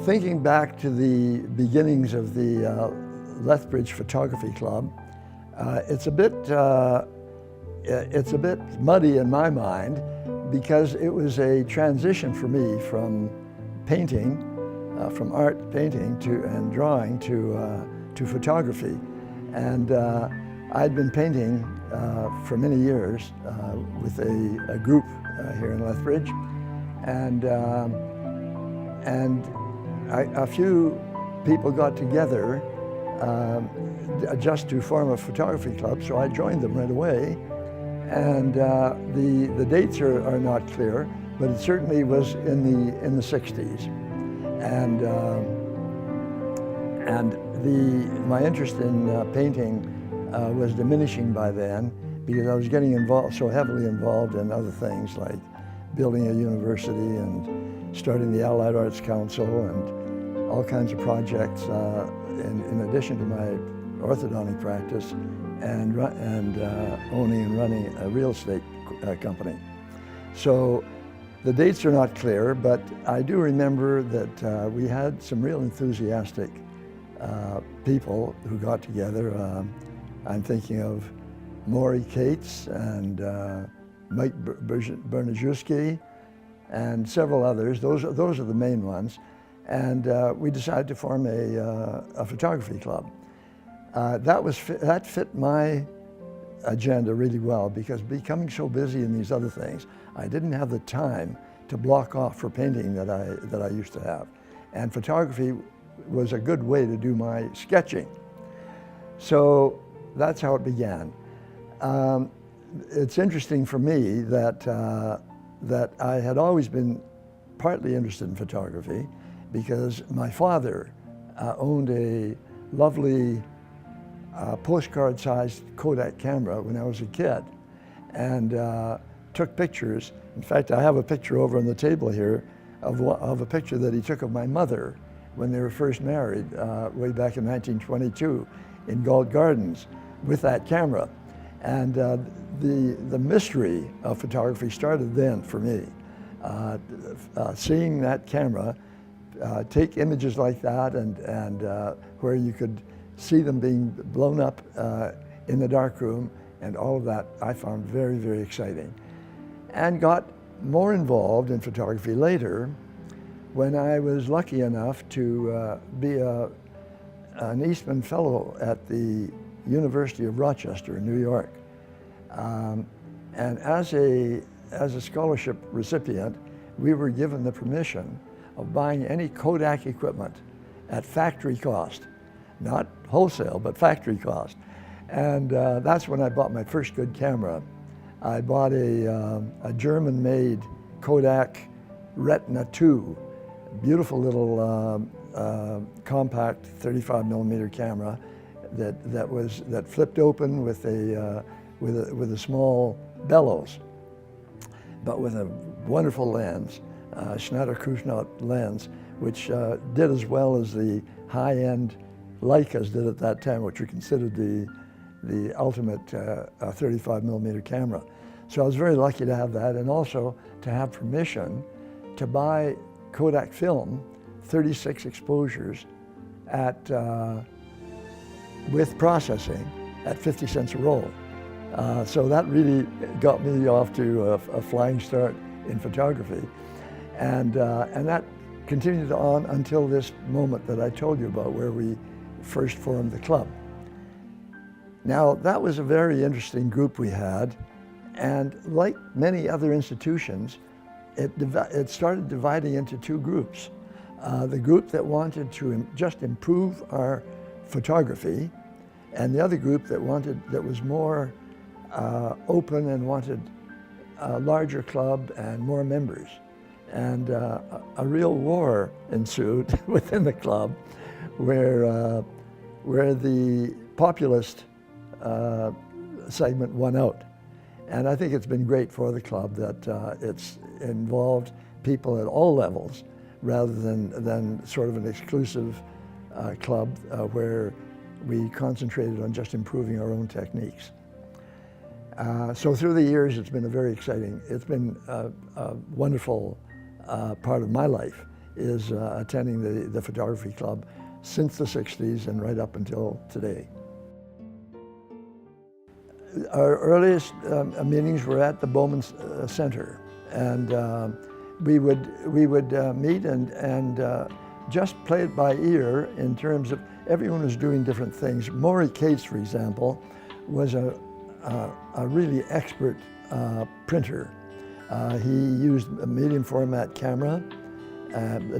Thinking back to the beginnings of the Lethbridge Photography Club, it's a bit muddy in my mind because it was a transition for me from painting, from art painting and drawing to photography. And I'd been painting for many years with a group here in Lethbridge, and a few people got together just to form a photography club, so I joined them right away. And the dates are not clear, but it certainly was in the 60s. And my interest in painting was diminishing by then because I was getting so heavily involved in other things like building a university and starting the Allied Arts Council and all kinds of projects in addition to my orthodontic practice and owning and running a real estate company. So the dates are not clear, but I do remember that we had some real enthusiastic people who got together. I'm thinking of Maury Cates and Mike Bernajewski and several others. Those are the main ones. And we decided to form a photography club. That fit my agenda really well because becoming so busy in these other things, I didn't have the time to block off for painting that I used to have. And photography was a good way to do my sketching. So that's how it began. It's interesting for me that I had always been partly interested in photography because my father owned a lovely postcard-sized Kodak camera when I was a kid and took pictures. In fact, I have a picture over on the table here of a picture that he took of my mother when they were first married way back in 1922 in Galt Gardens with that camera. And the mystery of photography started then for me. Seeing that camera take images like that and where you could see them being blown up in the darkroom and all of that I found very, very exciting. And got more involved in photography later when I was lucky enough to be an Eastman Fellow at the University of Rochester in New York. And as a scholarship recipient, we were given the permission of buying any Kodak equipment at factory cost, not wholesale, but factory cost. And that's when I bought my first good camera. I bought a German-made Kodak Retina 2, beautiful little compact 35mm camera that flipped open with a small bellows, but with a wonderful lens, Schneider-Kuhnert lens, which did as well as the high-end Leicas did at that time, which were considered the ultimate 35mm camera. So I was very lucky to have that, and also to have permission to buy Kodak film, 36 exposures with processing at 50 cents a roll. So that really got me off to a flying start in photography. And that continued on until this moment that I told you about, where we first formed the club. Now, that was a very interesting group we had, and like many other institutions, it started dividing into two groups. The group that wanted to just improve our photography, and the other group that was more open and wanted a larger club and more members. And a real war ensued within the club where the populist segment won out. And I think it's been great for the club that it's involved people at all levels rather than sort of an exclusive club where we concentrated on just improving our own techniques. So through the years, it's been it's been a wonderful part of my life is attending the photography club since the 60s and right up until today. Our earliest meetings were at the Bowman Center, and we would meet and just play it by ear in terms of everyone was doing different things. Maury Cates, for example, was a really expert printer. He used a medium format camera,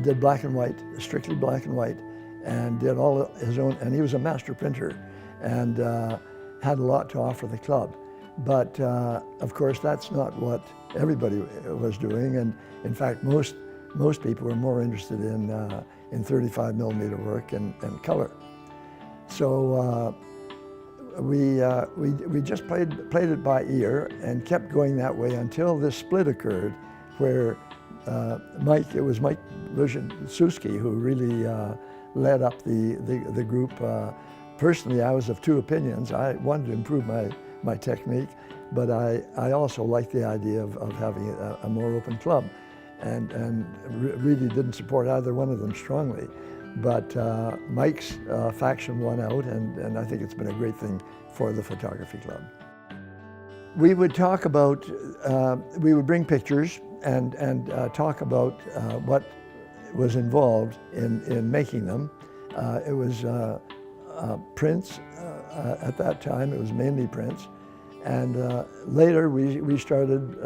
did black and white, strictly black and white, and did all his own, and he was a master printer and had a lot to offer the club. But of course, that's not what everybody was doing, and in fact, most people were more interested in 35 millimeter work and color. So we just played it by ear and kept going that way until this split occurred, where it was Mike Wyszynski who really led up the group. Personally, I was of two opinions. I wanted to improve my technique, but I also liked the idea of having a more open club, and really didn't support either one of them strongly. But Mike's faction won out, and I think it's been a great thing for the photography club. We would talk about, we would bring pictures and talk about what was involved in making them. It was prints. At that time, it was mainly prints. And later, we started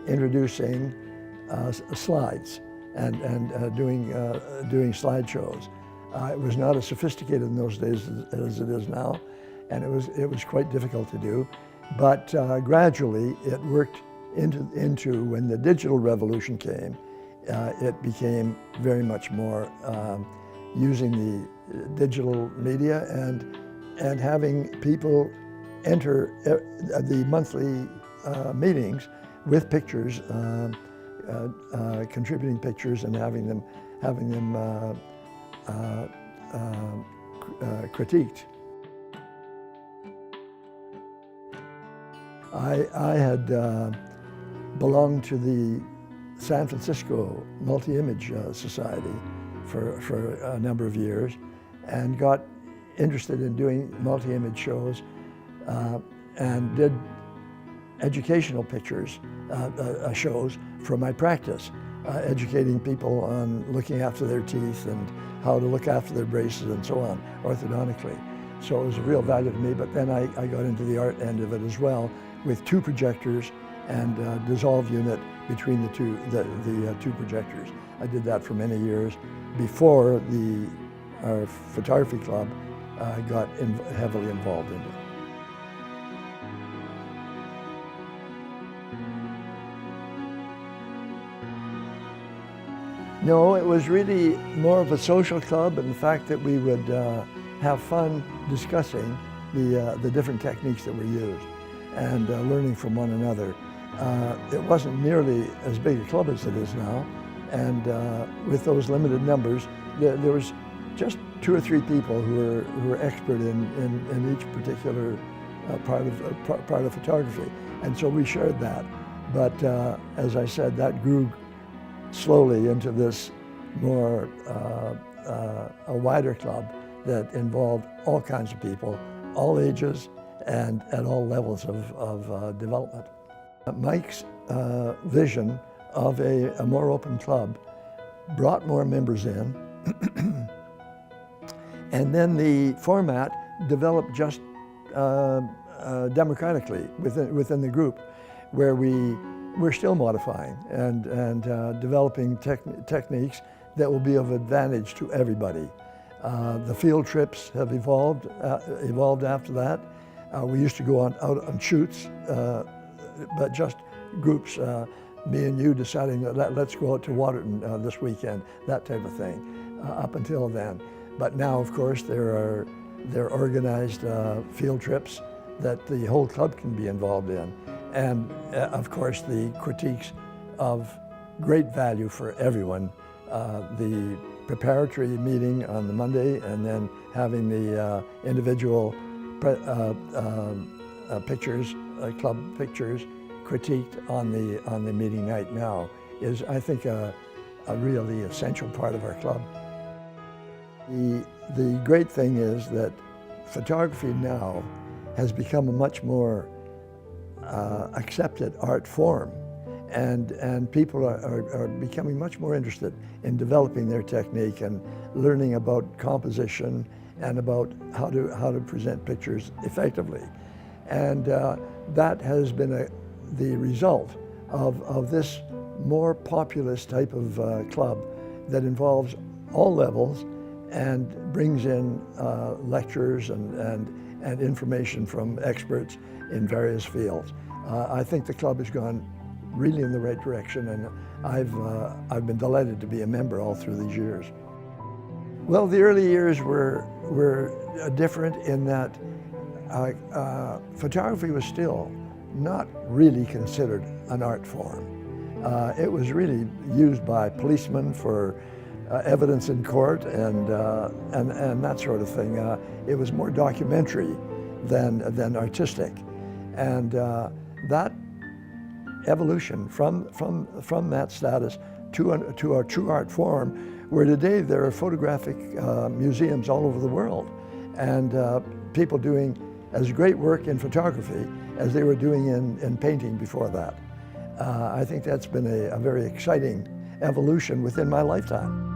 introducing slides and doing slideshows. It was not as sophisticated in those days as it is now, and it was quite difficult to do. But gradually, it worked into when the digital revolution came. It became very much more using the digital media and having people enter the monthly meetings with pictures, contributing pictures, and having them critiqued. I had belonged to the San Francisco Multi-Image Society for a number of years, and got interested in doing multi-image shows, and did educational pictures shows for my practice, educating people on looking after their teeth and how to look after their braces and so on, orthodontically. So it was a real value to me, but then I got into the art end of it as well, with two projectors and a dissolve unit between the two projectors. I did that for many years before our photography club got heavily involved in it. No, it was really more of a social club, and the fact that we would have fun discussing the different techniques that were used and learning from one another. It wasn't nearly as big a club as it is now, and with those limited numbers, there was just 2 or 3 people who were expert in each particular part of photography, and so we shared that. But as I said, that grew slowly into this more a wider club that involved all kinds of people, all ages, and at all levels of development. Mike's vision of a more open club brought more members in, and then the format developed just democratically within the group, where we're still modifying and developing techniques that will be of advantage to everybody. The field trips have evolved after that. We used to go out on shoots, but just groups, me and you deciding that let's go out to Waterton this weekend, that type of thing, up until then. But now, of course, there are organized field trips that the whole club can be involved in. And of course, the critiques of great value for everyone. The preparatory meeting on the Monday, and then having the individual pictures, club pictures, critiqued on the meeting night now is, I think, a a really essential part of our club. The great thing is that photography now has become a much more accepted art form, and people are becoming much more interested in developing their technique and learning about composition and about how to present pictures effectively. And that has been the result of this more populist type of club that involves all levels and brings in lectures and information from experts in various fields. I think the club has gone really in the right direction, and I've been delighted to be a member all through these years. Well, the early years were different in that photography was still not really considered an art form. It was really used by policemen for evidence in court and that sort of thing. It was more documentary than artistic, and that evolution from that status to our true art form, where today there are photographic museums all over the world, and people doing as great work in photography as they were doing in painting before that. I think that's been a very exciting evolution within my lifetime.